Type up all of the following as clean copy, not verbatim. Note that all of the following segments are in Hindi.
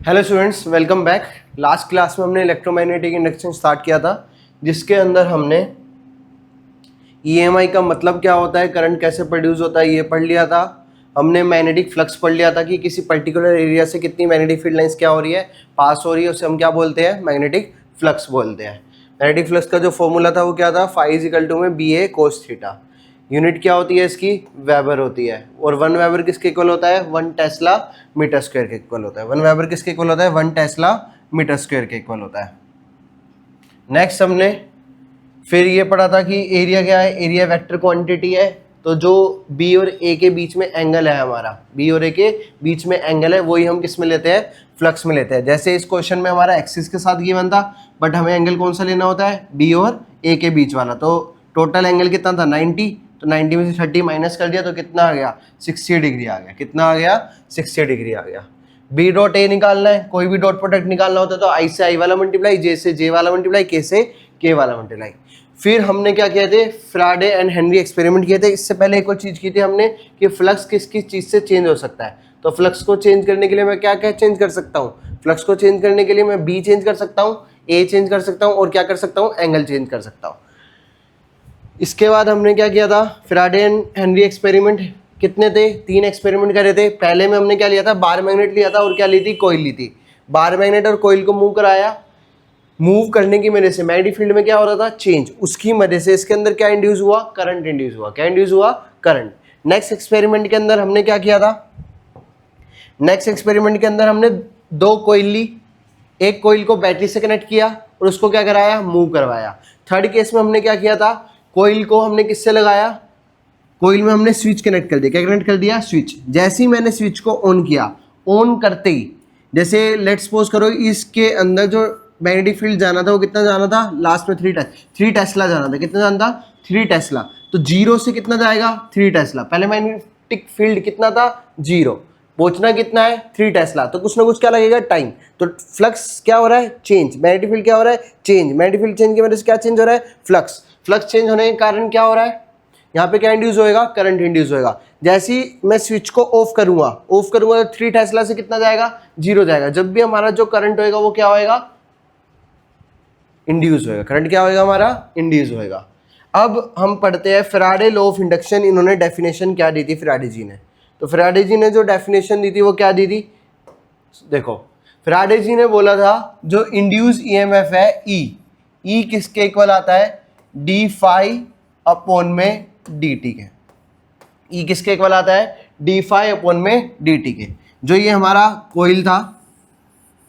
Hello students, welcome back. Last class में हमने इलेक्ट्रोमैग्नेटिक इंडक्शन स्टार्ट किया था, जिसके अंदर हमने ईएमआई का मतलब क्या होता है, करंट कैसे प्रोड्यूस होता है, ये पढ़ लिया था। हमने मैग्नेटिक फ्लक्स पढ़ लिया था कि किसी पर्टिकुलर एरिया से कितनी मैग्नेटिक फील्ड लाइंस क्या हो रही है, पास हो रही है, उसे हम क्या बोलते हैं, मैग्नेटिक फ्लक्स बोलते हैं। मैग्नेटिक फ्लक्स का जो फॉर्मूला था वो क्या था, फाई इज इक्वल टू में B A cos theta. Unit क्या होती है इसकी, वेबर होती है। और 1 वेबर किसके इक्वल होता है, 1 टेस्ला मीटर स्क्वायर के इक्वल होता है। 1 वेबर किसके इक्वल होता है, 1 टेस्ला मीटर स्क्वायर के इक्वल होता है। नेक्स्ट हमने फिर ये पढ़ा था कि एरिया क्या है, एरिया वेक्टर क्वांटिटी है। तो जो बी और ए के बीच में एंगल है हमारा, बी और ए के बीच में एंगल है, वही हम किस में लेते हैं, फ्लक्स में लेते हैं। जैसे इस क्वेश्चन में हमारा एक्सिस के साथ गिवन था, बट हमें एंगल कौन सा लेना होता है, बी और ए के बीच वाला। तो टोटल एंगल कितना था, 90। तो 90 में से 30 माइनस कर दिया तो कितना आ गया, 60 डिग्री आ गया। कितना आ गया, 60 डिग्री आ गया। बी डॉट ए निकालना है, कोई भी डॉट प्रोडक्ट निकालना होता है तो आई से आई वाला मल्टीप्लाई, जे से जे वाला मल्टीप्लाई, के से के वाला मल्टीप्लाई। फिर हमने क्या किए थे, फ्राडे एंड हेनरी एक्सपेरिमेंट किए थे। इससे पहले एक और चीज़ की थी हमने कि फ्लक्स किस किस चीज़ से चेंज हो सकता है। तो फ्लक्स को चेंज करने के लिए मैं क्या क्या चेंज कर सकता हूँ, फ्लक्स को चेंज करने के लिए मैं बी चेंज कर सकता हूँ, ए चेंज कर सकता हूँ, और क्या कर सकता हूँ, एंगल चेंज कर सकता हूँ। इसके बाद हमने क्या किया था, फ्राडे एंड हेनरी एक्सपेरिमेंट कितने थे, 3 एक्सपेरिमेंट करे थे। पहले में हमने क्या लिया था, बार मैग्नेट लिया था और क्या ली थी, कोइल ली थी। बार मैग्नेट और कोइल को मूव कराया, मूव करने की वजह से मैग्नेटिक फील्ड में क्या हो रहा था, चेंज। उसकी वजह से इसके अंदर क्या इंड्यूस हुआ, करंट इंड्यूस हुआ। क्या इंड्यूस हुआ, करंट। नेक्स्ट एक्सपेरिमेंट के अंदर हमने क्या किया था, नेक्स्ट एक्सपेरिमेंट के अंदर हमने 2 कोइल ली, एक कोइल को बैटरी से कनेक्ट किया और उसको क्या कराया, मूव करवाया। थर्ड केस में हमने क्या किया था, कोइल को हमने किससे लगाया, कोइल में हमने स्विच कनेक्ट कर दिया। क्या कनेक्ट कर दिया, स्विच। जैसे ही मैंने स्विच को ऑन किया, ऑन करते ही, जैसे लेट्स सपोज करो इसके अंदर जो मैग्नेटिक फील्ड जाना था वो कितना जाना था, लास्ट में 3 टेस्ला जाना था। कितना जाना था, 3 टेस्ला। तो 0 से कितना जाएगा, 3 टेस्ला। पहले मैग्नेटिक फील्ड कितना था, 0। पहुंचना कितना है, 3 टेस्ला। तो कुछ ना कुछ क्या लगेगा, टाइम। तो फ्लक्स क्या हो रहा है, चेंज। मैग्नेटिक फील्ड क्या हो रहा है, चेंज। मैग्नेटिक फील्ड चेंज की वजह से क्या चेंज हो रहा है, फ्लक्स। फ्लक्स चेंज होने के कारण क्या हो रहा है, यहाँ पे क्या इंड्यूस होएगा, करंट इंड्यूस होएगा। जैसे ही मैं स्विच को ऑफ करूंगा तो 3 टेस्ला से कितना जाएगा, 0 जाएगा। जब भी हमारा जो करंट होएगा वो क्या होएगा, इंड्यूस होएगा। करंट क्या होएगा हमारा, इंड्यूस होएगा। अब हम पढ़ते हैं फैराडे लॉ ऑफ इंडक्शन। इन्होंने डेफिनेशन क्या दी थी फैराडे जी ने, तो फैराडे जी ने जो डेफिनेशन दी थी वो क्या दी थी, देखो। फैराडे जी ने बोला था जो इंड्यूस ईएमएफ है ई किसके इक्वल आता है, डी फाई अपॉन में डी टी के। ई किसके इक्वल आता है, डी फाई अपॉन में डी टी के। जो ये हमारा कोइल था,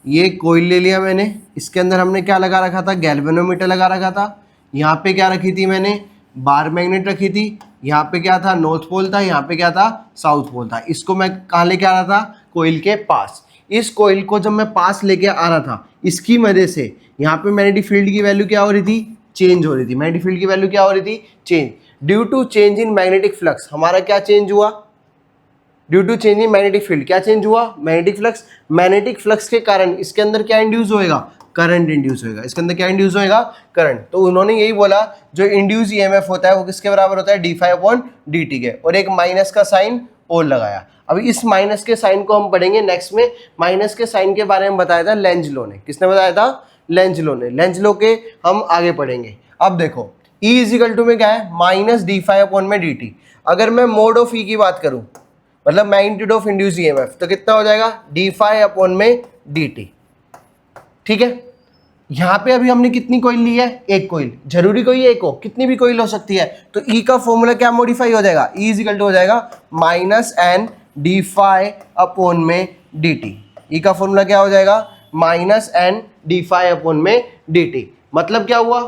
ये कोइल ले लिया मैंने, इसके अंदर हमने क्या लगा रखा था, गैल्वेनोमीटर लगा रखा था। यहाँ पे क्या रखी थी मैंने, बार मैग्नेट रखी थी। यहाँ पे क्या था, नॉर्थ पोल था। यहाँ पे क्या था, साउथ पोल था। इसको मैं कहाँ लेके आ रहा था, कोइल के पास। इस कोइल को जब मैं पास लेके आ रहा था, इसकी वजह से यहाँ पे मैग्नेटिक फील्ड की वैल्यू क्या हो रही थी, चेंज हो रही थी। मैग्नेटिक फील्ड की वैल्यू क्या हो रही थी, change. Due to change in magnetic flux हमारा क्या चेंज हुआ, due to change in magnetic field क्या चेंज हुआ, मैग्नेटिक फ्लक्स। मैग्नेटिक फ्लक्स के कारण इसके अंदर क्या इंड्यूस होएगा, करंट इंड्यूस होएगा। इसके अंदर क्या इंड्यूस होएगा, करंट। तो उन्होंने यही बोला जो इंड्यूस ईएमएफ होता है वो किसके बराबर होता है, d phi upon D t के। और एक माइनस का साइन और लगाया। अभी इस माइनस के साइन को हम पढ़ेंगे नेक्स्ट में। माइनस के साइन के बारे में बताया था लेंज लॉ ने। किसने बताया था, लेंज लॉ ने। लेंज लॉ के हम आगे पढ़ेंगे। अब देखो ई इज इक्वल टू में क्या है, माइनस डी फाई अपॉन में डी टी। अगर मैं मोड ऑफ ई की बात करूं, मतलब मैग्नीट्यूड ऑफ इंड्यूस ईएमएफ, तो कितना हो जाएगा, डी फाई अपॉन में डी टी। ठीक है। यहां पे अभी हमने कितनी कोइल ली है, एक कोइल। जरूरी कोई एक हो, कितनी भी कोइल हो सकती है। तो ई का फॉर्मूला क्या मॉडिफाई हो जाएगा, ई इज इक्वल टू हो जाएगा minus N D phi upon में डी टी। ई का फॉर्मूला क्या हो जाएगा, minus N D phi upon में डी टी। मतलब क्या हुआ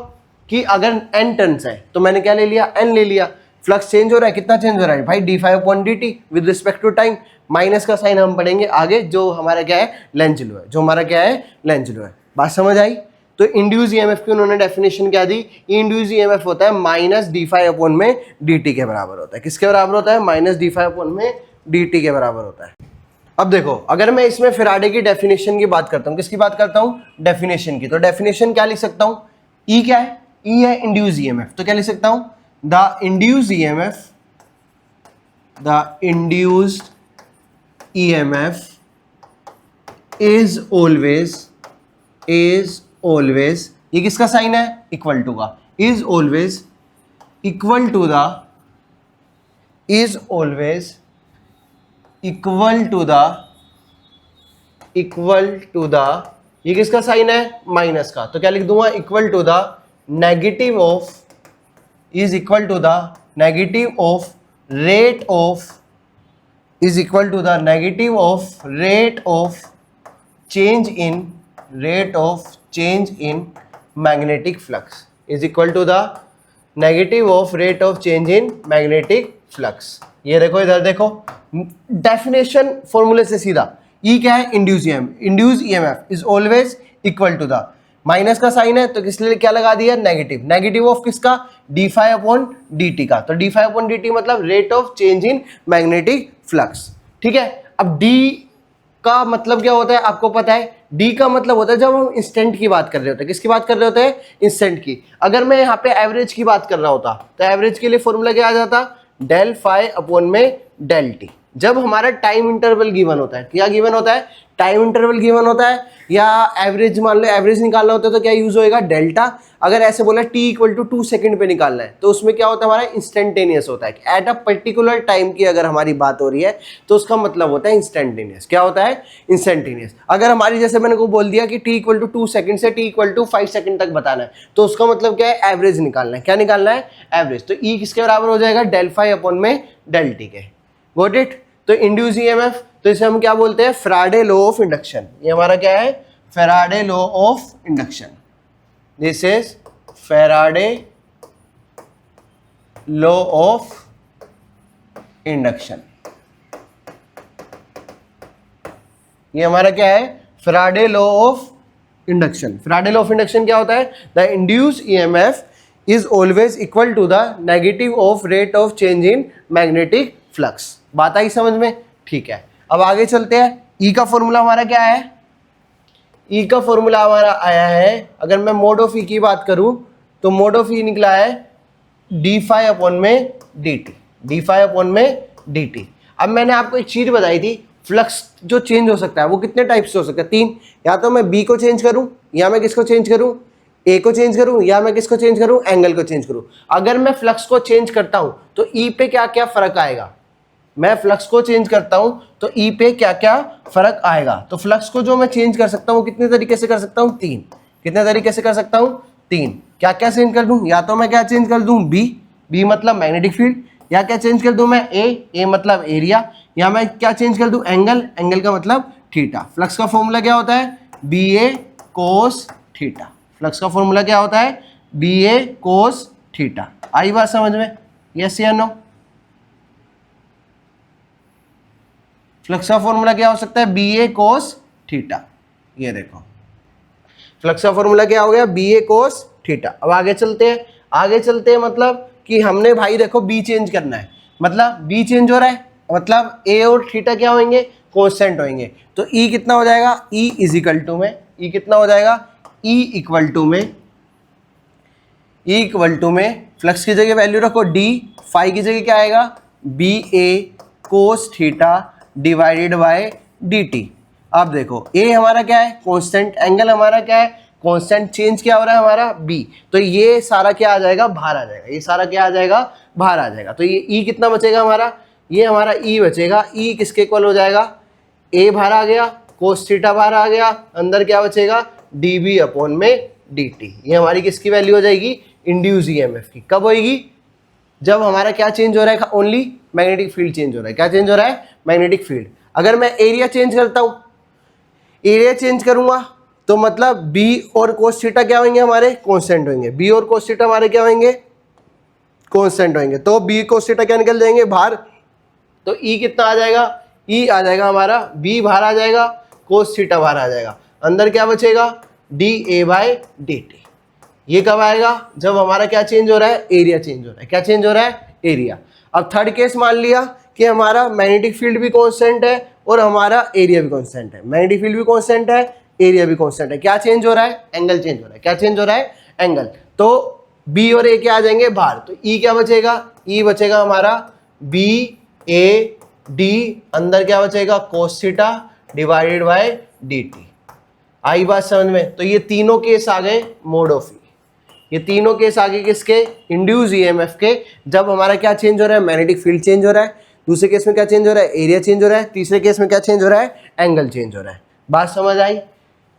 कि अगर एन टर्न्स है तो मैंने क्या ले लिया, एन ले लिया। फ्लक्स चेंज हो रहा है, कितना चेंज हो रहा है भाई, d phi upon D t with respect to time. Minus का साइन हम पढ़ेंगे आगे, जो हमारा क्या है, लेंज लॉ है। जो हमारा क्या है, लेंज लॉ है। बात समझ आई। तो इंड्यूस ईएमएफ की उन्होंने डेफिनेशन क्या दी, इंड्यूस ईएमएफ होता है माइनस डी फाई अपॉन में डी टी के बराबर होता है। किसके बराबर होता है, माइनस डी फाई अपॉन में डी टी के बराबर होता है। अब देखो अगर मैं इसमें फैराडे की डेफिनेशन की बात करता हूं, किसकी बात करता हूं, डेफिनेशन की। तो डेफिनेशन क्या लिख सकता हूं, ई क्या है, ई है इंड्यूस ईएमएफ। तो क्या लिख सकता हूं, the induced EMF is always ये किसका साइन है? इक्वल टू का। Is always equal to the is always equal to the ये किसका साइन है? माइनस का। तो क्या लिख दूंगा? Equal to the negative of is equal to the negative of rate of is equal to the negative of rate of change in magnetic flux is equal to the negative of rate of change in magnetic flux. ये देखो, इधर देखो, डेफिनेशन फॉर्मूले से सीधा। ई क्या है? Induce EMF is always equal to the minus का साइन है तो किसलिए क्या लगा दिया? नेगेटिव। नेगेटिव ऑफ किसका? D five upon D T का। तो D five upon D T मतलब rate of change in magnetic flux. ठीक है। अब डी का मतलब क्या होता है आपको पता है? डी का मतलब होता है जब हम इंस्टेंट की बात कर रहे होते हैं। किसकी बात कर रहे होते हैं? इंस्टेंट की। अगर मैं यहाँ पे एवरेज की बात कर रहा होता तो एवरेज के लिए फॉर्मूला क्या आ जाता? डेल फाई अपॉन में डेल टी। जब हमारा टाइम इंटरवल गिवन होता है, क्या गिवन होता है? टाइम इंटरवल गिवन होता है, या एवरेज मान लो एवरेज निकालना होता है तो क्या यूज होएगा? डेल्टा। अगर ऐसे बोला टी इक्वल टू 2 सेकंड पे निकालना है तो उसमें क्या होता है? हमारा इंस्टेंटेनियस होता है। एट अ पर्टिकुलर टाइम की अगर हमारी बात हो रही है तो उसका मतलब होता है इंस्टेंटेनियस। क्या होता है? इंस्टेंटेनियस। अगर हमारी, जैसे मैंने को बोल दिया कि टी इक्वल टू 2 सेकंड से टी इक्वल टू 5 सेकंड तक बताना है तो उसका मतलब क्या है? एवरेज निकालना है। क्या निकालना है? एवरेज। तो ई किसके बराबर हो जाएगा? डेल फाई अपॉन में डेल टी के। Got it? तो इंड्यूस ईएमएफ, तो इसे हम क्या बोलते हैं? Faraday law of induction. ये हमारा क्या है? Faraday law of induction. This is Faraday law of induction. ये हमारा क्या है? Faraday law of induction. Faraday law of induction क्या होता है? The induce EMF is always equal to the negative of rate of change in magnetic flux. बात आई समझ में? ठीक है। अब आगे चलते हैं। ई का फॉर्मूला हमारा क्या है? ई का फॉर्मूला हमारा आया है, अगर मैं मोड ऑफ ई की बात करूं तो मोड ऑफ ई निकला है डी फाई अपॉन में D T. D phi upon में डी टी। अब मैंने आपको एक चीज बताई थी, फ्लक्स जो चेंज हो सकता है वो कितने टाइप से हो सकता है? 3। या तो मैं बी को चेंज करूं, या मैं किसको चेंज करूं? ए को चेंज करूं, या मैं किसको चेंज करूं? एंगल को चेंज करूं। अगर मैं फ्लक्स को चेंज करता हूं तो ई पे क्या क्या फर्क आएगा? मैं फ्लक्स को चेंज करता हूं तो ई पे क्या क्या फर्क आएगा? तो फ्लक्स को जो मैं चेंज कर सकता हूं कितने तरीके से कर सकता हूं? 3। कितने तरीके से कर सकता हूं? 3। क्या क्या चेंज कर दूं? या तो मैं क्या चेंज कर दूं? बी मतलब मैग्नेटिक फील्ड। या क्या चेंज कर दूं मैं? ए मतलब एरिया। या मैं क्या चेंज कर दूं? एंगल का मतलब थीटा। फ्लक्स का फॉर्मूला क्या होता है? B A cos theta. Flux का फॉर्मूला क्या होता है? B A cos theta. आई बात समझ में? यस या नो? फ्लक्स का फॉर्मूला क्या हो सकता है? B A cos theta. ये देखो, फ्लक्स का फॉर्मूला क्या हो गया? B A cos theta. अब आगे चलते हैं मतलब कि हमने भाई देखो बी चेंज करना है, मतलब बी चेंज हो रहा है मतलब ए और थीटा क्या होंगे? कांस्टेंट होंगे। तो ई कितना हो जाएगा? ई इज इक्वल टू में, ई कितना हो जाएगा? ई इक्वल टू में फ्लक्स की जगह वैल्यू रखो डी, फाई की जगह क्या आएगा? B A cos theta divided by D T. अब देखो ए हमारा क्या है? कांस्टेंट। एंगल हमारा क्या है? कांस्टेंट। चेंज क्या हो रहा है हमारा? बी। तो ये सारा क्या आ जाएगा? बाहर आ जाएगा। ये सारा क्या आ जाएगा? बाहर आ जाएगा। तो ये ई कितना बचेगा हमारा? ये हमारा ई बचेगा। ई किसके इक्वल हो जाएगा? ए बाहर आ गया, कोस थीटा बाहर आ गया, अंदर क्या बचेगा? डी बी अपॉन में डी टी। ये हमारी किसकी वैल्यू हो जाएगी? इंड्यूस ईएमएफ की। कब होगी? जब हमारा क्या चेंज हो रहा है? ओनली मैग्नेटिक फील्ड चेंज हो रहा है। क्या चेंज हो रहा है? Magnetic field. अगर मैं एरिया चेंज करता हूं, एरिया चेंज करूंगा तो मतलब बी और कोस थीटा क्या होंगे हमारे? कांस्टेंट होंगे। बी और कोस थीटा हमारे क्या होंगे? कांस्टेंट होंगे। तो बी कोस थीटा क्या निकल जाएंगे? बाहर। तो ई कितना आ जाएगा? ई आ जाएगा हमारा, बी बाहर आ जाएगा, कोस थीटा बाहर आ जाएगा, अंदर क्या बचेगा? D A by D T. ये कब आएगा? जब हमारा क्या चेंज हो रहा है? एरिया चेंज हो रहा है। क्या चेंज हो रहा है? एरिया। अब थर्ड केस मान लिया कि हमारा मैग्नेटिक फील्ड भी कांस्टेंट है और हमारा एरिया भी कांस्टेंट है। मैग्नेटिक फील्ड भी कांस्टेंट है, एरिया भी कांस्टेंट है। क्या चेंज हो रहा है? एंगल चेंज हो रहा है। क्या चेंज हो रहा है? एंगल। तो बी और ए क्या आ जाएंगे? बाहर। तो ई क्या बचेगा? ई बचेगा हमारा बी ए डी, अंदर क्या बचेगा? कोस थीटा डिवाइडेड बाय dt। आई बात समझ में? तो ये तीनों केस आ गए मोड ऑफ ई। ये तीनों केस आगे किसके? इंड्यूस ईएमएफ के, जब हमारा क्या चेंज हो रहा है? मैग्नेटिक फील्ड चेंज हो रहा है। दूसरे केस में क्या चेंज हो रहा है? एरिया चेंज हो रहा है। तीसरे केस में क्या चेंज हो रहा है? एंगल चेंज हो रहा है। बात समझ आई?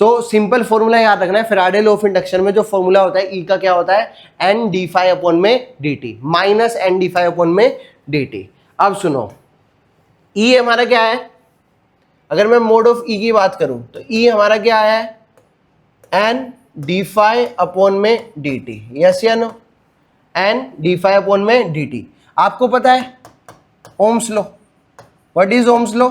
तो सिंपल फॉर्मूला याद रखना है, फैराडे लॉ ऑफ इंडक्शन में जो फॉर्मूला होता है ई का क्या होता है? एन डी फाई अपॉन में D t, minus N D phi upon में डी टी। अब सुनो, ई हमारा क्या है? अगर मैं मोड ऑफ ई की बात करूं तो ई हमारा क्या है? एन डी फाई अपॉन में डी टी, यस या no? N D phi upon में डी टी। आपको पता है Ohm's law? What is Ohm's law?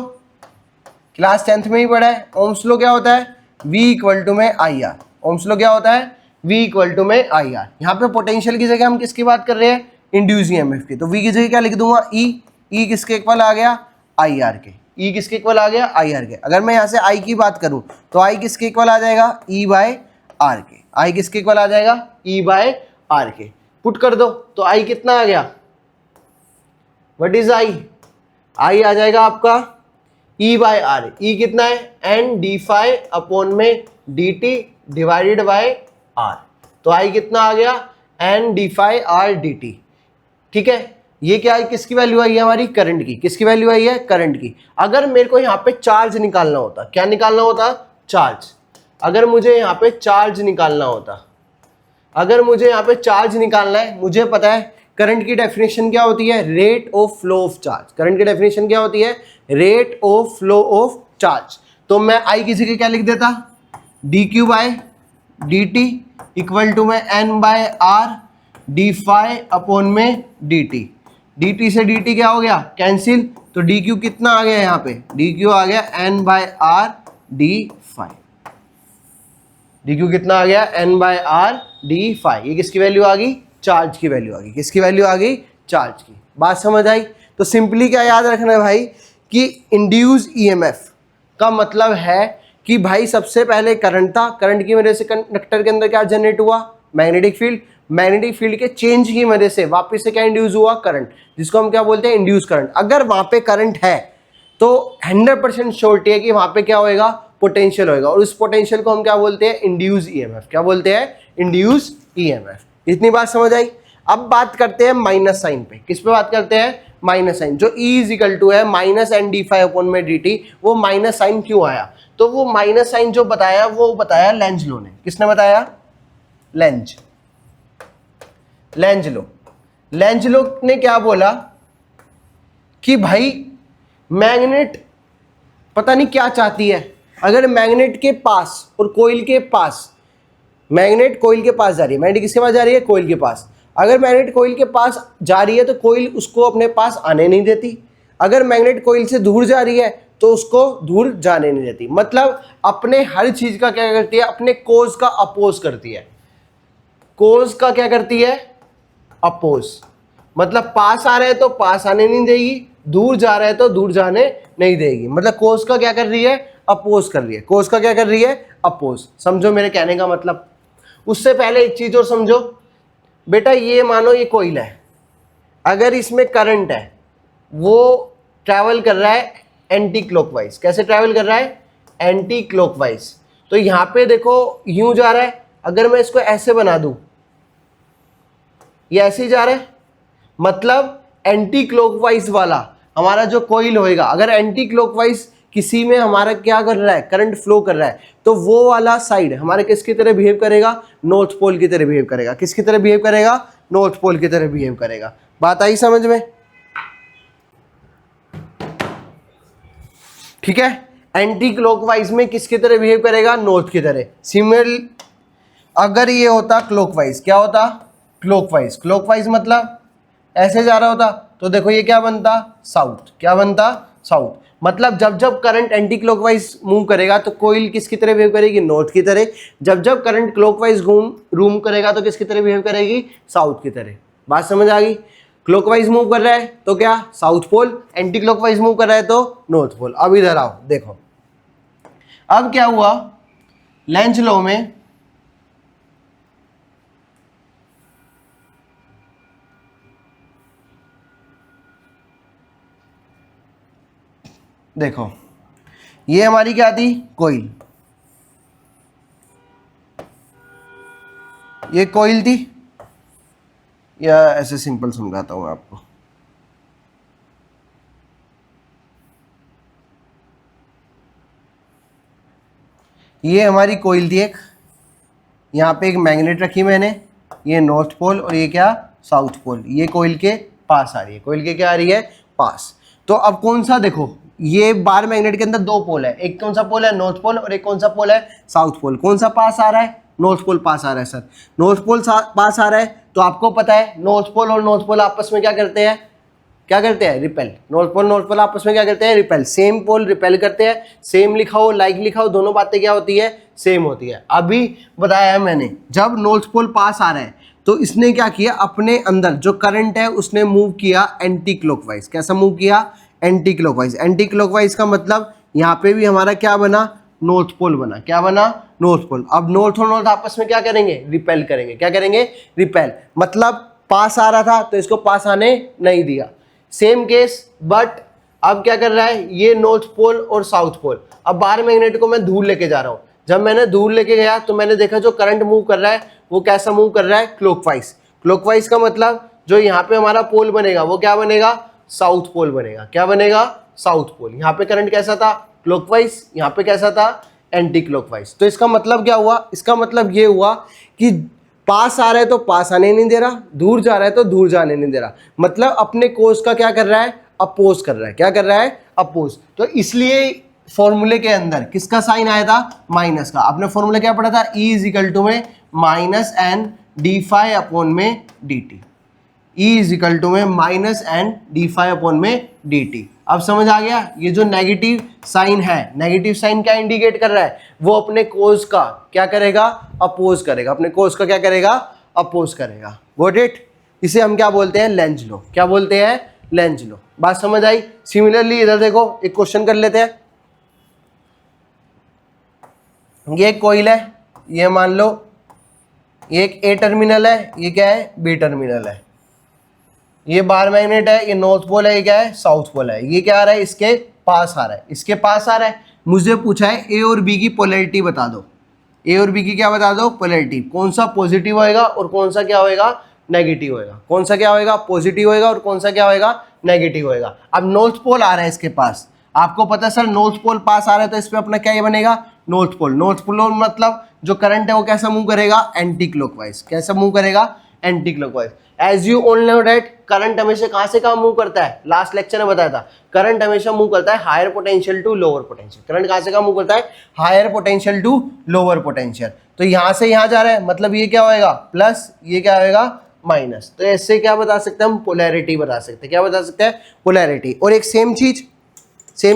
Class 10th में ही पढ़ा है। ओम्स लॉ क्या होता है? V इक्वल टू में आई आर। ओम्स लॉ क्या होता है? V इक्वल टू में आई आर। यहाँ पे पोटेंशियल की जगह हम किसकी बात कर रहे हैं? इंड्यूस ईएमएफ की। तो V की जगह क्या लिख दूंगा? E। E किसके इक्वल आ गया? आई आर के। E किसके इक्वल आ गया? आई आर के। अगर मैं यहाँ से I की बात करूँ तो I किसके इक्वल आ जाएगा? E बाय आर के। I किसके इक्वल आ जाएगा? E बाय आर के। पुट कर दो तो I कितना आ गया? What is I? I आ जाएगा आपका E बाय आर। E कितना है? एन डी फाई अपॉन में D t divided by R. तो I कितना आ गया? N D phi R d t. ठीक है, ये क्या है? किसकी वैल्यू आई है? हमारी करंट की। किसकी वैल्यू आई है? करंट की। अगर मेरे को यहाँ पे चार्ज निकालना होता, क्या निकालना होता? चार्ज। अगर मुझे यहाँ पे चार्ज निकालना होता, अगर मुझे यहाँ पे चार्ज निकालना है, मुझे पता है करंट की डेफिनेशन क्या होती है? Rate of flow of charge. Current की डेफिनेशन क्या होती है? Rate of flow of charge. तो मैं आई की जगह क्या लिख देता? D Q by D T equal to में N by R D phi upon में डी टी। डी टी से डी टी क्या हो गया? कैंसिल। तो डी क्यू कितना आ गया? यहाँ पे डी क्यू आ गया N by R D phi. D Q कितना आ गया? N by R D phi. ये किसकी वैल्यू आ गई? चार्ज की वैल्यू आ गई। किसकी वैल्यू आ गई? चार्ज की। बात समझ आई? तो सिंपली क्या याद रखना है भाई कि इंड्यूस ईएमएफ का मतलब है कि भाई सबसे पहले करंट था, करंट की वजह से कंडक्टर के अंदर क्या जनरेट हुआ? Magnetic field. मैग्नेटिक फील्ड के चेंज की वजह से वापस से क्या इंड्यूस हुआ? करंट, जिसको हम क्या बोलते हैं? Induce current. अगर वहां पे करंट है तो 100% श्योरिटी है कि वहां पे क्या होएगा? पोटेंशियल होएगा, और उस पोटेंशियल को हम क्या बोलते हैं? Induce EMF. क्या बोलते हैं? Induce EMF. इतनी बात समझ आई? अब बात करते हैं माइनस साइन पे। किस पे बात करते हैं? Minus sign. जो E इज इक्वल टू है minus N D phi upon में डी टी, वो माइनस साइन क्यों आया? तो वो माइनस साइन जो बताया वो बताया लेंज लो ने। किसने बताया? Length. Lenz law. Lenz law ने क्या बोला कि भाई मैग्नेट पता नहीं क्या चाहती है। अगर मैग्नेट के पास और कोइल के पास, मैग्नेट कोइल के पास जा रही है, मैग्नेट किसके पास जा रही है? कोइल के पास। अगर मैग्नेट कोइल के पास जा रही है तो कोइल उसको अपने पास आने नहीं देती। अगर मैग्नेट कोइल से दूर जा रही है तो उसको दूर जाने नहीं देती। मतलब अपने हर चीज का क्या करती है? अपने कोज का अपोज करती है। कोज का क्या करती है? अपोज। मतलब पास आ रहे हैं तो पास आने नहीं देगी, दूर जा रहे हैं तो दूर जाने नहीं देगी। मतलब कोज का क्या कर रही है? अपोज कर रही है। कोज का क्या कर रही है? अपोज। समझो मेरे कहने का मतलब। उससे पहले एक चीज और समझो बेटा, ये मानो ये कोइल है, अगर इसमें करंट है वो ट्रैवल कर रहा है एंटी क्लॉकवाइज। कैसे ट्रैवल कर रहा है? Anti clockwise. तो यहां पे देखो यूं जा रहा है, अगर मैं इसको ऐसे बना दूं, ये ऐसे ही जा रहा है, मतलब एंटी क्लॉकवाइज वाला हमारा जो कोइल होएगा, अगर एंटी क्लॉकवाइज किसी में हमारा क्या कर रहा है? करंट फ्लो कर रहा है, तो वो वाला साइड हमारे किसकी तरह बिहेव करेगा? नॉर्थ पोल की तरह बिहेव करेगा। किसकी तरह बिहेव करेगा? नॉर्थ पोल की तरह बिहेव करेगा। बात आई समझ में? ठीक है, एंटी क्लॉकवाइज में किसकी तरह बिहेव करेगा? नॉर्थ की तरह। सिमिलर अगर ये होता क्लॉकवाइज, क्या होता? क्लॉकवाइज। क्लॉकवाइज मतलब ऐसे जा रहा होता तो देखो ये क्या बनता? साउथ। क्या बनता? साउथ। मतलब जब जब करंट एंटी क्लॉकवाइज मूव करेगा तो कोइल किसकी तरह बिहेव करेगी? नॉर्थ की तरह। जब जब करंट क्लॉकवाइज मूव करेगा तो किसकी तरह बिहेव करेगी? साउथ की तरह। बात समझ आ गई? क्लॉकवाइज मूव कर रहा है तो क्या? South pole. Anticlockwise move कर रहा है तो नॉर्थ पोल। अब इधर आओ, देखो अब क्या हुआ? लेंज लॉ में देखो, ये हमारी क्या थी, कोइल, ये कोइल थी, या ऐसे सिंपल समझाता हूं मैं आपको। ये हमारी कोइल थी एक, यहाँ पे एक मैग्नेट रखी मैंने, ये नॉर्थ पोल और ये क्या, साउथ पोल, ये कोइल के पास आ रही है, कोइल के क्या आ रही है, पास। तो अब कौन सा, देखो ये बार मैग्नेट के अंदर दो पोल है, एक कौन सा पोल है, नॉर्थ पोल, और एक कौन सा पोल है, साउथ पोल। कौन सा पास आ रहा है, नॉर्थ पोल पास आ रहा है सर, नॉर्थ पोल पास आ रहा है। तो आपको पता है नॉर्थ पोल और नॉर्थ पोल आपस में क्या करते हैं, क्या करते हैं, रिपेल। नॉर्थ पोल आपस में क्या करते हैं, रिपेल। सेम पोल रिपेल करते हैं, सेम लिखा हो लाइक लिखा हो, दोनों बातें क्या होती है, सेम होती है। अभी बताया है मैंने, जब नॉर्थ पोल पास आ रहा है तो इसने क्या किया, अपने अंदर जो करंट है उसने मूव किया एंटी क्लॉकवाइज। कैसा मूव किया, एंटी क्लॉकवाइज। एंटी क्लॉकवाइज का मतलब यहाँ पे भी हमारा क्या बना, नॉर्थ पोल बना। क्या बना, नॉर्थ पोल। अब नॉर्थ और नॉर्थ आपस में क्या करेंगे, रिपेल करेंगे। क्या करेंगे, रिपेल। मतलब पास आ रहा था तो इसको पास आने नहीं दिया, सेम केस। बट अब क्या कर रहा है, ये नॉर्थ पोल और साउथ पोल। अब बाहर मैग्नेट को मैं दूर लेके जा रहा हूं, जब मैंने दूर लेके गया तो मैंने देखा जो करंट मूव कर रहा है वो कैसा मूव कर रहा है, क्लॉकवाइज। क्लॉकवाइज का मतलब जो यहाँ पे हमारा पोल बनेगा वो क्या बनेगा, साउथ पोल बनेगा। क्या बनेगा, साउथ पोल। यहाँ पे करंट कैसा था, क्लॉकवाइज, यहाँ पे कैसा था, एंटी क्लॉकवाइज। तो इसका मतलब क्या हुआ, इसका मतलब ये हुआ कि पास आ रहा है तो पास आने नहीं दे रहा, दूर जा रहा है तो दूर जाने नहीं दे रहा। मतलब अपने कोर्स का क्या कर रहा है, अपोज कर रहा है। क्या कर रहा है, अपोज। तो इसलिए फॉर्मूले के अंदर किसका साइन आया था, माइनस का। आपने फॉर्मूला क्या पढ़ा था, E इज इक्वल टू में minus N D phi upon में D T. E is equal to में minus N D phi upon में डी टी। अब समझ आ गया, ये जो नेगेटिव साइन है, नेगेटिव साइन क्या इंडिकेट कर रहा है, वो अपने कोज का क्या करेगा, अपोज करेगा। अपने कोज का क्या करेगा, अपोज करेगा। Got it. इसे हम क्या बोलते हैं, लेंज लो। क्या बोलते हैं, लेंज लो। बात समझ आई। सिमिलरली इधर देखो, एक क्वेश्चन कर लेते हैं। ये एक कोइल है, ये मान लो ये एक ए टर्मिनल है, ये क्या है, बी टर्मिनल है। ये बार मैग्नेट है, ये नॉर्थ पोल है, ये क्या है, साउथ पोल है। ये क्या आ रहा है, इसके पास आ रहा है, इसके पास आ रहा है। मुझे पूछा है ए और बी की पोलैरिटी बता दो। ए और बी की क्या बता दो, पोलैरिटी। कौन सा पॉजिटिव होएगा और कौन सा क्या होएगा, नेगेटिव होएगा। कौन सा क्या होएगा, पॉजिटिव होएगा और कौन सा क्या होएगा, नेगेटिव होएगा। अब नॉर्थ पोल आ रहा है इसके पास, आपको पता है सर नॉर्थ पोल पास आ रहा है तो इस पर अपना क्या ये बनेगा, नॉर्थ पोल। नॉर्थ पोल मतलब जो करंट है वो कैसा मूव करेगा, एंटी क्लॉकवाइज। कैसा मूव करेगा, anticlockwise. As you all know that current हमेशा कहां से कहां मूव करता है, लास्ट लेक्चर में बताया था, करंट हमेशा मूव करता है higher potential to lower potential. Current कहां से कहां मूव करता है, higher potential to lower potential. तो यहां से यहां जा रहा है, मतलब ये क्या होएगा, प्लस, ये क्या होएगा, माइनस। तो इससे क्या बता सकते हैं हम, पोलैरिटी बता सकते हैं। क्या बता सकते हैं, पोलैरिटी। और एक सेम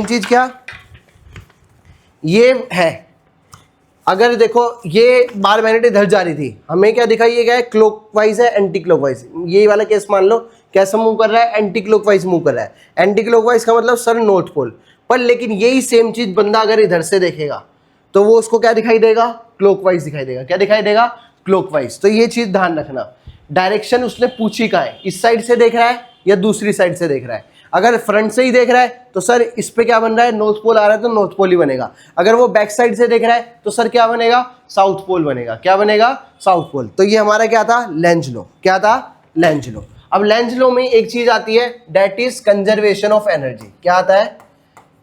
चीज क्या, ये है, अगर देखो ये बार मैग्नेट इधर जा रही थी, हमें क्या दिखाई, ये क्या है, क्लॉकवाइज है, एंटी क्लॉकवाइज। ये वाला केस मान लो कैसा मूव कर रहा है, एंटी क्लॉकवाइज मूव कर रहा है। एंटी क्लॉकवाइज का मतलब सर नॉर्थ पोल पर। लेकिन यही सेम चीज बंदा अगर इधर से देखेगा तो वो उसको क्या दिखाई देगा, क्लॉकवाइज दिखाई देगा। क्या दिखाई देगा, क्लॉकवाइज। तो ये चीज ध्यान रखना, डायरेक्शन उसने पूछी कहाँ है, इस साइड से देख रहा है या दूसरी साइड से देख रहा है। अगर फ्रंट से ही देख रहा है तो सर इस पे क्या बन रहा है, नॉर्थ पोल आ रहा है तो नॉर्थ पोल ही बनेगा। अगर वो बैक साइड से देख रहा है तो सर क्या बनेगा, साउथ पोल बनेगा। क्या बनेगा, साउथ पोल। तो ये हमारा क्या था, लेंज लो। क्या था, लेंज लो। अब लेंज लो में एक चीज आती है, that is conservation of energy. क्या आता है,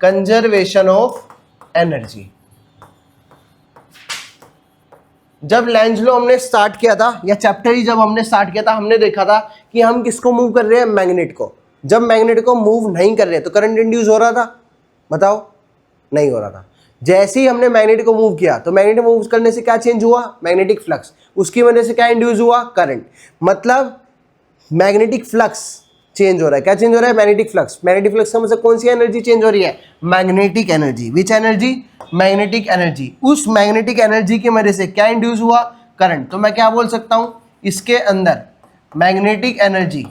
कंजर्वेशन ऑफ एनर्जी। जब लेंज लो हमने स्टार्ट किया था, या चैप्टर ही जब हमने स्टार्ट किया था, हमने देखा था कि हम किसको मूव कर रहे हैं, मैग्नेट को। जब मैग्नेट को मूव नहीं कर रहे तो करंट इंड्यूस हो रहा था, बताओ, नहीं हो रहा था। जैसे ही हमने मैग्नेट को मूव किया तो मैग्नेट मूव करने से क्या चेंज हुआ, मैग्नेटिक फ्लक्स। उसकी वजह से क्या इंड्यूस हुआ, करंट। मतलब मैग्नेटिक फ्लक्स चेंज हो रहा है। क्या चेंज हो रहा है, मैग्नेटिक फ्लक्स। मैग्नेटिक फ्लक्स का मतलब कौन सी एनर्जी चेंज हो रही है, magnetic energy. Which energy, magnetic energy. उस मैग्नेटिक एनर्जी की वजह से क्या इंड्यूस हुआ, करंट। तो मैं क्या बोल सकता हूं, इसके अंदर मैग्नेटिक एनर्जी,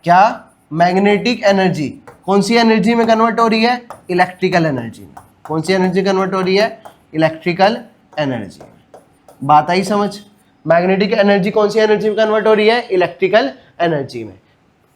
क्या, मैग्नेटिक एनर्जी कौन सी एनर्जी में कन्वर्ट हो रही है, इलेक्ट्रिकल एनर्जी में। कौन सी एनर्जी कन्वर्ट हो रही है, इलेक्ट्रिकल एनर्जी। बात आई समझ, मैग्नेटिक एनर्जी कौन सी एनर्जी में कन्वर्ट हो रही है, इलेक्ट्रिकल एनर्जी में।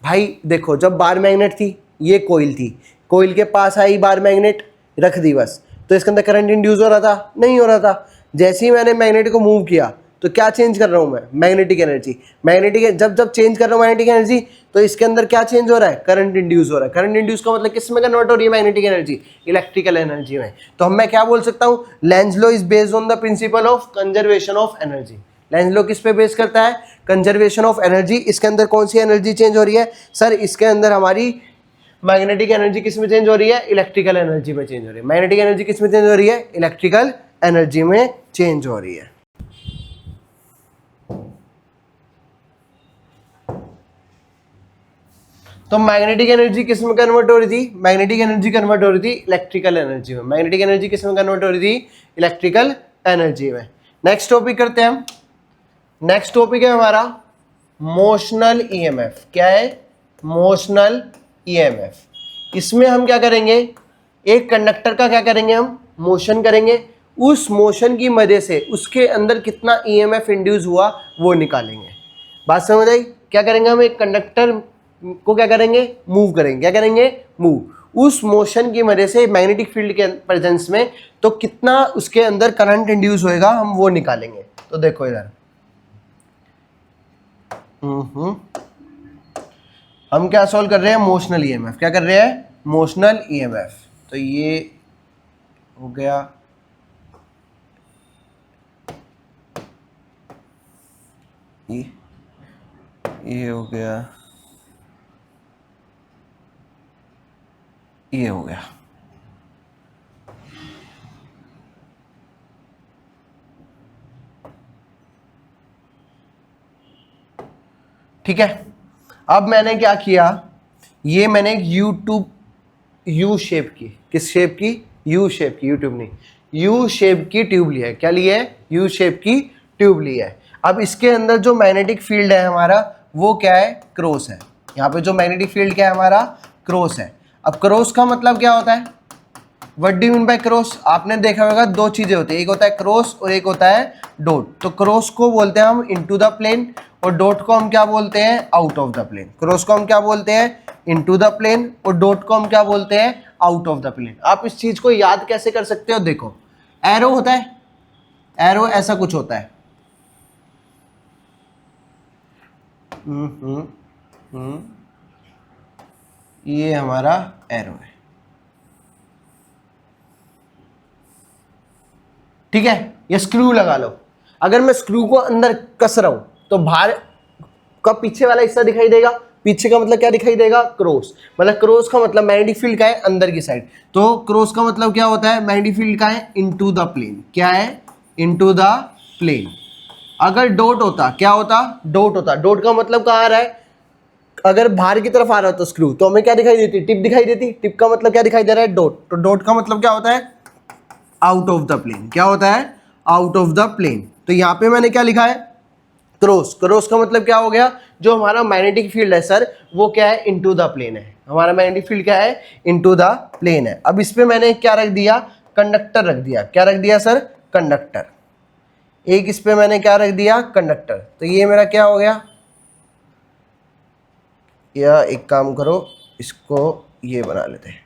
भाई देखो, जब बार मैग्नेट थी, ये कोइल थी, कोइल के पास आई बार मैग्नेट, रख दी बस, तो इसके अंदर करंट इंड्यूस हो रहा था? नहीं हो रहा था। जैसे ही मैंने मैग्नेट को मूव किया तो क्या चेंज कर रहा हूँ मैं? Magnetic energy. मैग्नेटिक जब जब चेंज कर रहा हूँ मैग्नेटिक एनर्जी, तो इसके अंदर क्या चेंज हो रहा है? करंट इंड्यूस हो रहा है। करंट इंड्यूस का मतलब किस में कन्वर्ट हो रही है मैग्नेटिक एनर्जी? इलेक्ट्रिकल एनर्जी में। तो हम मैं क्या बोल सकता हूँ? Lenz law is based on the principle of conservation of energy. Lenz law किस पे बेस करता है? Conservation of energy. इसके अंदर कौन सी एनर्जी चेंज हो रही है सर? इसके अंदर हमारी मैग्नेटिक एनर्जी किस में चेंज हो रही है? इलेक्ट्रिकल एनर्जी में चेंज हो रही है। मैग्नेटिक एनर्जी किस में चेंज हो रही है? इलेक्ट्रिकल एनर्जी में चेंज हो रही है। तो मैग्नेटिक एनर्जी किस में कन्वर्ट हो रही थी? मैग्नेटिक एनर्जी कन्वर्ट हो रही थी इलेक्ट्रिकल एनर्जी में। मैग्नेटिक एनर्जी किस में कन्वर्ट हो रही थी? इलेक्ट्रिकल एनर्जी में। नेक्स्ट टॉपिक करते हैं हम। नेक्स्ट टॉपिक है हमारा मोशनल ईएमएफ। क्या है? Motional EMF. इसमें हम क्या करेंगे? एक कंडक्टर का क्या करेंगे? हम मोशन करेंगे। उस मोशन की मदद से उसके अंदर कितना ईएमएफ इंड्यूस हुआ वो निकालेंगे। बात समझ आई? क्या करेंगे हम? एक कंडक्टर को क्या करेंगे? मूव करेंगे। क्या करेंगे? मूव। उस मोशन की मदद से मैग्नेटिक फील्ड के प्रेजेंस में तो कितना उसके अंदर करंट इंड्यूस होएगा हम वो निकालेंगे। तो देखो इधर हम क्या सॉल्व कर रहे हैं? Motional EMF. क्या कर रहे हैं? Motional EMF. तो ये हो गया, ये हो गया, ये हो गया। ठीक है। अब मैंने क्या किया? ये मैंने यू शेप की, किस शेप की? यू शेप की, यूट्यूब नहीं, यू शेप की ट्यूब ली है। क्या ली है? यू शेप की ट्यूब ली है। अब इसके अंदर जो मैग्नेटिक फील्ड है हमारा वो क्या है? क्रॉस है। यहाँ पे जो मैग्नेटिक फील्ड क्या है हमारा? क्रॉस है। अब क्रॉस का मतलब क्या होता है? What do you mean by cross? आपने देखा होगा दो चीजें होती है, एक होता है क्रॉस और एक होता है डॉट। तो क्रॉस को बोलते हैं हम इनटू द प्लेन और डॉट को हम क्या बोलते हैं? Out of the plane. Cross को हम क्या बोलते हैं? इनटू द प्लेन और डॉट को हम क्या बोलते हैं? Out of the plane. आप इस चीज को याद कैसे कर सकते हो? देखो एरो होता है, एरो ऐसा कुछ होता है। ये हमारा एरो है। ठीक है। ये स्क्रू लगा लो। अगर मैं स्क्रू को अंदर कस रहा हूं तो बाहर का पीछे वाला हिस्सा दिखाई देगा। पीछे का मतलब क्या दिखाई देगा? क्रॉस। मतलब क्रॉस का मतलब मैग्नेटिक फील्ड का है अंदर की साइड। तो क्रॉस का मतलब क्या होता है? मैग्नेटिक फील्ड का है इनटू द प्लेन। क्या है? Into the plane. अगर डॉट होता, क्या होता? डॉट होता। डॉट का मतलब कहाँ आ रहा है? अगर बाहर की तरफ आ रहा होता स्क्रू तो हमें क्या दिखाई देती? टिप दिखाई देती। टिप का मतलब क्या दिखाई दे रहा है? डॉट। तो डॉट का मतलब क्या होता है? Out of the plane. क्या होता है? Out of the plane. तो यहां पे मैंने क्या लिखा है? क्रॉस। क्रॉस का मतलब क्या हो गया? जो हमारा मैग्नेटिक फील्ड है सर वो क्या है? इनटू द प्लेन है। हमारा मैग्नेटिक फील्ड क्या है? इनटू द प्लेन है। अब इस पे मैंने क्या रख दिया? कंडक्टर रख दिया। क्या रख दिया सर? कंडक्टर। एक इस पे मैंने क्या रख दिया? कंडक्टर। तो ये मेरा क्या हो गया? या एक काम करो, इसको ये बना लेते हैं।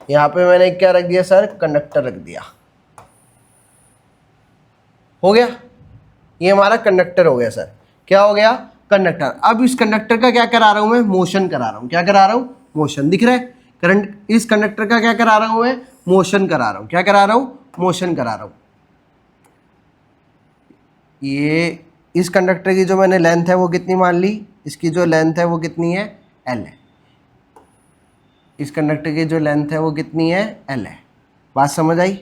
यहां पे मैंने क्या रख दिया सर? कंडक्टर रख दिया। हो गया? ये हमारा कंडक्टर हो गया सर। क्या हो गया? कंडक्टर। अब इस कंडक्टर का क्या करा रहा हूं मैं? मोशन करा रहा हूं। क्या करा रहा हूं? मोशन। दिख रहा है? करंट इस कंडक्टर का क्या करा रहा हूं मैं? मोशन करा रहा हूं। क्या करा रहा हूं? मोशन करा रहा हूं। ये इस कंडक्टर की जो मैंने लेंथ है वो कितनी मान ली? इसकी जो लेंथ है वो कितनी है? एल है। इस कंडक्टर की जो लेंथ है वो कितनी है? एल है। बात समझ आई?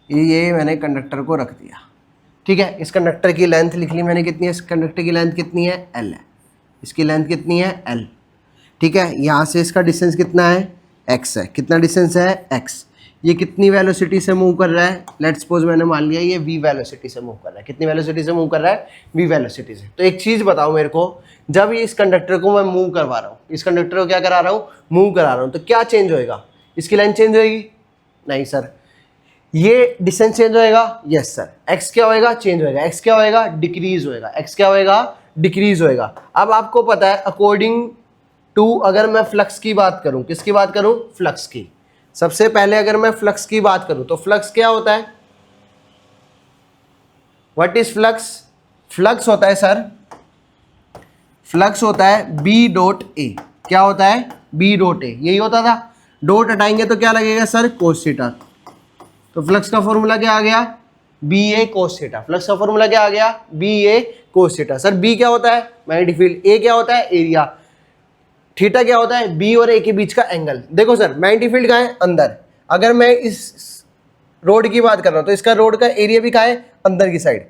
ये मैंने कंडक्टर को रख दिया। ठीक है। इस कंडक्टर की लेंथ लिख ली मैंने, कितनी है? इस कंडक्टर की लेंथ कितनी है? एल है। इसकी लेंथ कितनी है? एल। ठीक है। यहाँ से इसका डिस्टेंस कितना है? एक्स है। कितना डिस्टेंस है? एक्स। ये कितनी वेलोसिटी से मूव कर रहा है? लेट्स सपोज मैंने मान लिया ये v वेलोसिटी से मूव कर रहा है। कितनी वेलोसिटी से मूव कर रहा है? v वेलोसिटी से। तो एक चीज़ बताओ मेरे को, जब इस कंडक्टर को मैं मूव करवा रहा हूँ, इस कंडक्टर को क्या करा रहा हूँ? मूव करा रहा हूँ, तो क्या चेंज होएगा? इसकी लेंथ चेंज होएगी? नहीं सर। ये डिस्टेंस चेंज होएगा? Yes sir. एक्स क्या होएगा? चेंज होएगा। एक्स क्या होएगा? डिक्रीज होएगा। एक्स क्या होएगा? डिक्रीज होएगा। अब आपको पता है अकॉर्डिंग टू, अगर मैं फ्लक्स की बात करूं, किसकी बात करूं? फ्लक्स की। सबसे पहले अगर मैं फ्लक्स की बात करूं तो फ्लक्स क्या होता है, व्हाट इज फ्लक्स? फ्लक्स होता है सर, फ्लक्स होता है बी डॉट ए। क्या होता है? बी डॉट ए, यही होता था। डॉट हटाएंगे तो क्या लगेगा सर? Cos theta. तो फ्लक्स का फॉर्मूला क्या आ गया? B A cos theta. Flux का फॉर्मूला क्या आ गया? B A cos theta. Sir B क्या होता है? Magnetic field. ए क्या होता है? एरिया। थीटा क्या होता है? बी और ए के बीच का एंगल। देखो सर मैग्नेटिक फील्ड कहाँ है? अंदर। अगर मैं इस रोड की बात कर रहा हूं तो इसका रोड का एरिया भी कहाँ है? अंदर की साइड।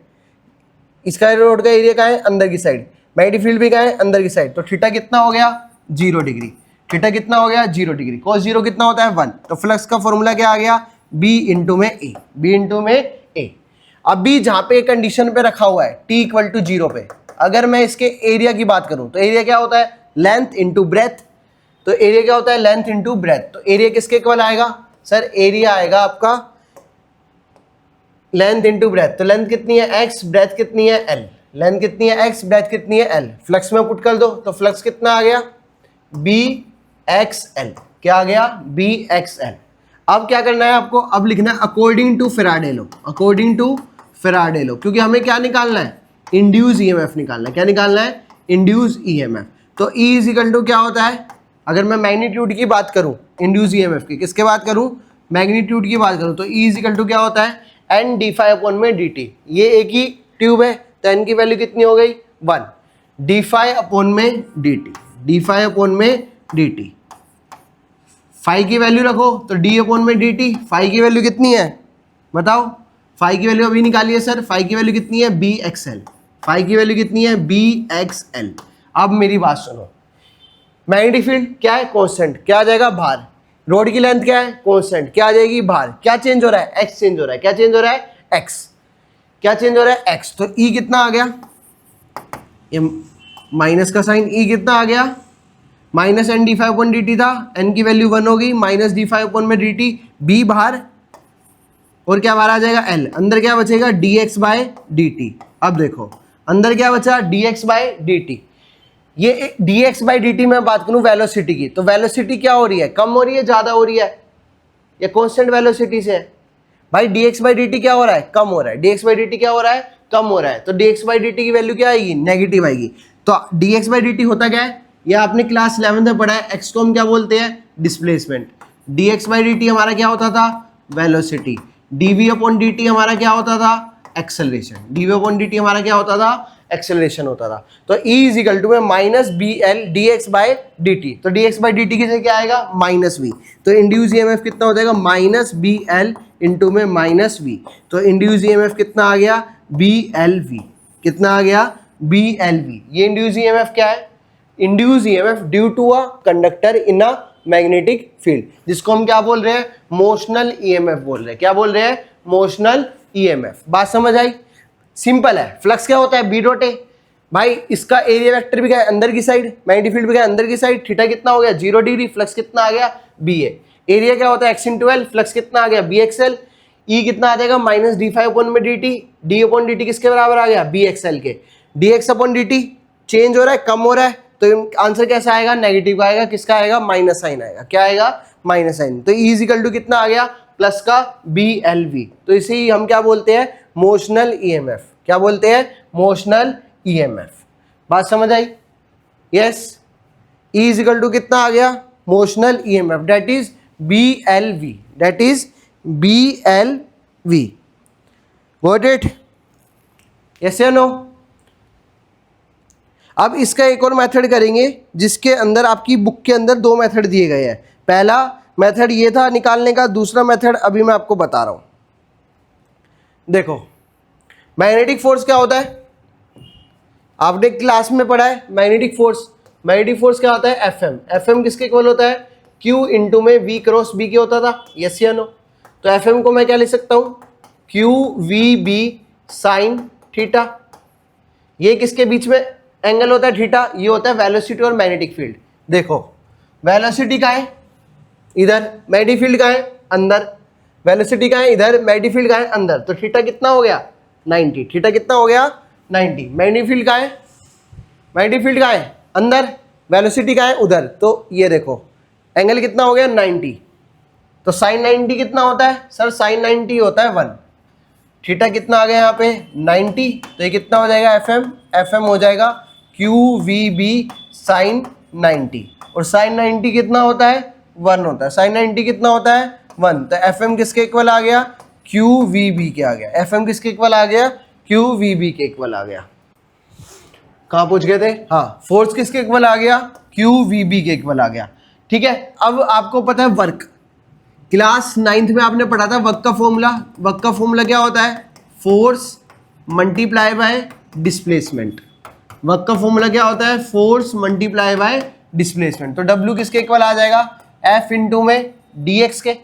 इसका रोड का एरिया कहाँ है? अंदर की साइड। मैग्नेटिक फील्ड भी कहाँ है? अंदर की साइड। तो थीटा कितना हो गया? 0 डिग्री। थीटा कितना हो गया? 0 डिग्री। cos 0 कितना होता है? 1। तो फ्लक्स का फॉर्मूला क्या आ गया? बी इंटू में ए। बी इंटू में ए। अब बी जहां पे कंडीशन पे रखा हुआ है t इक्वल टू 0 पे, अगर मैं इसके एरिया की बात करूं तो एरिया क्या होता है? Length into breadth. तो एरिया क्या होता है? Length into breadth. तो एरिया किसके इक्वल आएगा सर? एरिया आएगा आपका लेंथ इंटू ब्रेथ। तो लेंथ कितनी है? x, ब्रेथ कितनी है? l। लेंथ कितनी है? x, ब्रेथ कितनी है? l। फ्लक्स में पुट कर दो तो फ्लक्स कितना आ गया? BXL। क्या आ गया? BXL। अब क्या करना है आपको? अब लिखना है according to Faraday law. According to Faraday law, क्योंकि हमें क्या निकालना है? इंड्यूस ईएमएफ निकालना है। क्या निकालना है? Induce EMF. तो E इजिकल टू क्या होता है? अगर मैं मैग्नीट्यूड की बात करूं, इंड्यूस ईएमएफ की, किसके बात करूं? मैग्नीट्यूड की बात करूं तो E इजिकल टू क्या होता है? एन डी फाइव अपॉन में डी टी। ये एक ही ट्यूब है तो एन की वैल्यू कितनी हो गई? 1। डी फाइव अपॉन में D T. D five upon में डी टी। फाइव की वैल्यू रखो तो डी अपॉन में डी टी। फाइव की वैल्यू कितनी है बताओ? फाइव की वैल्यू अभी निकालिए सर। फाइव की वैल्यू कितनी है? B x L. फाइव की वैल्यू कितनी है? B x L. अब मेरी बात सुनो, मैग्नेटिक फील्ड क्या है? कांस्टेंट। क्या आ जाएगा? बाहर। रोड की लेंथ क्या है? कांस्टेंट। क्या आ जाएगी? बाहर। क्या चेंज हो रहा है? एक्स चेंज हो रहा है। क्या चेंज हो रहा है? एक्स। क्या चेंज हो रहा है? एक्स। तो ई कितना आ गया? ये माइनस का साइन, ई कितना आ गया? Minus N d five upon D t था, एन की वैल्यू 1 होगी, माइनस डी फाइव अपॉन में डी टी। बी बाहर और क्या बाहर आ जाएगा? एल। अंदर क्या बचेगा? D X by D T. अब देखो अंदर क्या बचा? D X by D T. ये D X by D T में बात करूं वेलोसिटी की, तो वेलोसिटी क्या हो रही है? कम हो रही है, ज्यादा हो रही है? या कांस्टेंट वेलोसिटी से है? भाई D X by D T क्या हो रहा है? कम हो रहा है। D X by D T क्या हो रहा है? कम हो रहा है। तो D X by D T की वैल्यू क्या आएगी? नेगेटिव आएगी। तो D X by D T होता क्या है? ये आपने क्लास 11 में पढ़ा है। एक्स को हम क्या बोलते हैं? Displacement. D X by D T हमारा क्या होता था? Velocity. D V upon D T हमारा क्या होता था? Acceleration. D V upon D T हमारा क्या होता था? एक्सेलरेशन होता था। तो E इज इक्वल टू में minus B L D X by D T. तो D X by D T की जगह क्या आएगा? Minus V. तो इंड्यूस ईएमएफ कितना हो जाएगा? माइनस बी एल इंटू में माइनस वी। तो इंड्यूस ईएमएफ कितना आ गया? B L V. कितना आ गया? B L V. ये इंड्यूस ईएमएफ क्या है? Induce EMF due to a conductor in a magnetic field, जिसको हम क्या बोल रहे हैं? मोशनल ईएमएफ बोल रहे हैं। क्या बोल रहे हैं? Motional EMF. बात समझ आई? सिंपल है। फ्लक्स क्या होता है? B dot A. भाई इसका एरिया वेक्टर भी क्या है? अंदर की साइड। मैग्नेटिक फील्ड भी क्या है? अंदर की साइड। थीटा कितना हो गया? 0 डिग्री। फ्लक्स कितना आ गया? बी ए। एरिया क्या होता है? X into L. फ्लक्स कितना आ गया? B x L. ई कितना आ जाएगा? माइनस डी फाइव अपॉन में D T. D upon D T किसके बराबर आ गया? बी एक्स एल के। D x upon D T change हो रहा है, कम हो रहा है, तो आंसर कैसा आएगा? नेगेटिव आएगा। किसका आएगा? माइनस साइन आएगा। क्या आएगा? Minus sign. तो ई इज इक्वल टू कितना आ गया? प्लस का बी एल वी। तो इसे ही हम क्या बोलते हैं? Motional EMF. क्या बोलते हैं? Motional EMF. बात समझ आई? Yes. E is equal to कितना आ गया? Motional EMF, that is B L V. That is B L V. Got it? Yes या नो? अब इसका एक और मेथड करेंगे जिसके अंदर आपकी बुक के अंदर 2 मेथड दिए गए हैं। पहला मेथड ये था निकालने का, दूसरा मेथड अभी मैं आपको बता रहा हूं। देखो मैग्नेटिक फोर्स क्या होता है? आपने क्लास में पढ़ा है मैग्नेटिक फोर्स। मैग्नेटिक फोर्स क्या होता है? F M. एफ एम किसके इक्वल होता है? क्यू इंटू में वी क्रॉस बी के होता था। यस या नो? तो एफ एम को मैं क्या लिख सकता हूं? Q V B sine theta. ये किसके बीच में एंगल होता है? थीटा। ये होता है वेलोसिटी और मैग्नेटिक फील्ड। देखो वेलोसिटी का है इधर, मैग्नेटिक फील्ड का है अंदर। वेलोसिटी का है इधर, मैग्नेटिक फील्ड का है अंदर। तो थीटा कितना हो गया? 90। थीटा कितना हो गया? 90। मैग्नेटिक फील्ड का है, मैग्नेटिक फील्ड का है अंदर, वेलोसिटी का है उधर। तो ये देखो एंगल कितना हो गया? 90। तो साइन 90 कितना होता है सर? साइन 90 होता है 1। थीटा कितना आ गया यहाँ पे 90, तो ये कितना हो जाएगा एफ एम हो जाएगा QVB साइन 90। और साइन 90 कितना होता है 1 होता है। साइन 90 कितना होता है 1, तो एफ एम किसके इक्वल आ गया QVB के आ गया। एफ एम किसके इक्वल आ गया QVB के इक्वल आ गया। कहाँ पूछ गए थे? हाँ, फोर्स किसके इक्वल आ गया QVB के इक्वल आ गया। ठीक है, अब आपको पता है वर्क, क्लास 9th में आपने पढ़ा था वर्क का फॉर्मूला। वर्क का फॉर्मूला क्या होता है? Force multiply by displacement. Work का फॉर्मूला क्या होता है? Force multiply by displacement. तो W किसके इक्वल आ जाएगा? F इंटू में dx के।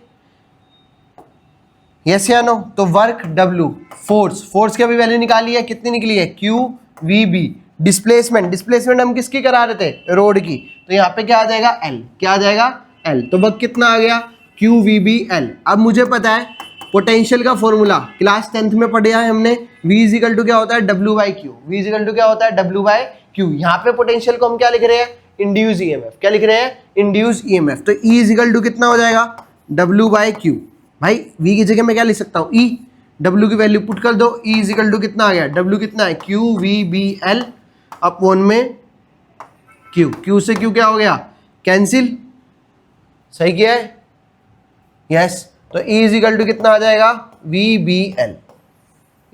यस या नो? तो वर्क W, फोर्स की अभी वैल्यू निकाली है, कितनी निकली है QVB। डिस्प्लेसमेंट हम किसकी करा रहे थे? रोड की। तो यहाँ पे क्या आ जाएगा L, क्या आ जाएगा L। तो वर्क कितना आ गया QVBL। अब मुझे पता है पोटेंशियल का फॉर्मूला क्लास 10th में पढ़ा है हमने, V इजिकल टू क्या होता है W/Q। V इजिकल टू क्या होता है W/Q। यहाँ पे पोटेंशियल को हम क्या लिख रहे हैं? Induce EMF. क्या लिख रहे हैं? Induce EMF. तो E इजिकल टू कितना हो जाएगा W/Q। भाई V की जगह मैं क्या लिख सकता हूँ? E। W की वैल्यू पुट कर दो, E इजिकल टू कितना आ गया? W कितना है QVBL अपॉन में Q। Q से Q क्या हो गया? कैंसिल। सही किया है? यस। तो E इजिकल टू कितना आ जाएगा? VBL।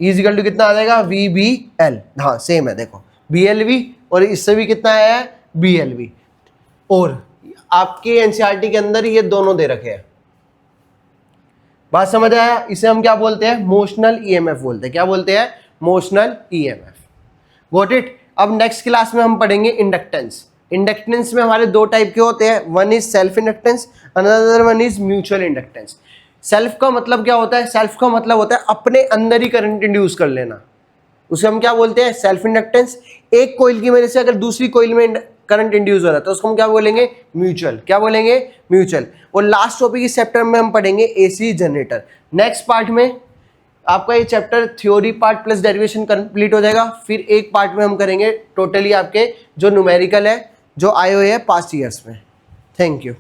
E इजिकल टू कितना आ जाएगा? VBL। हाँ सेम है, देखो BLV और इससे भी कितना आया है? BLV। और आपके एनसीईआरटी के अंदर ये दोनों दे रखे हैं। बात समझ आया? इसे हम क्या बोलते हैं? मोशनल ईएमएफ बोलते हैं। क्या बोलते हैं? Motional EMF. Got it? अब नेक्स्ट क्लास में हम पढ़ेंगे इंडक्टेंस। इंडक्टेंस में हमारे दो टाइप के होते हैं, one is self inductance, another one is mutual inductance. Self का मतलब क्या होता है? सेल्फ का मतलब होता है अपने अंदर ही करंट इंड्यूस कर लेना, उसे हम क्या बोलते हैं? Self inductance. एक कोइल की वजह से अगर दूसरी कोइल में करंट इंड्यूस हो रहा है तो उसको हम क्या बोलेंगे? म्यूचुअल। क्या बोलेंगे? म्यूचुअल। और लास्ट टॉपिक इस चैप्टर में हम पढ़ेंगे एसी जनरेटर। नेक्स्ट पार्ट में आपका ये chapter theory part plus derivation complete हो जाएगा। फिर एक पार्ट में हम करेंगे टोटली आपके जो न्यूमेरिकल है, जो आए हुए हैं पास्ट ईयर्स में। Thank you.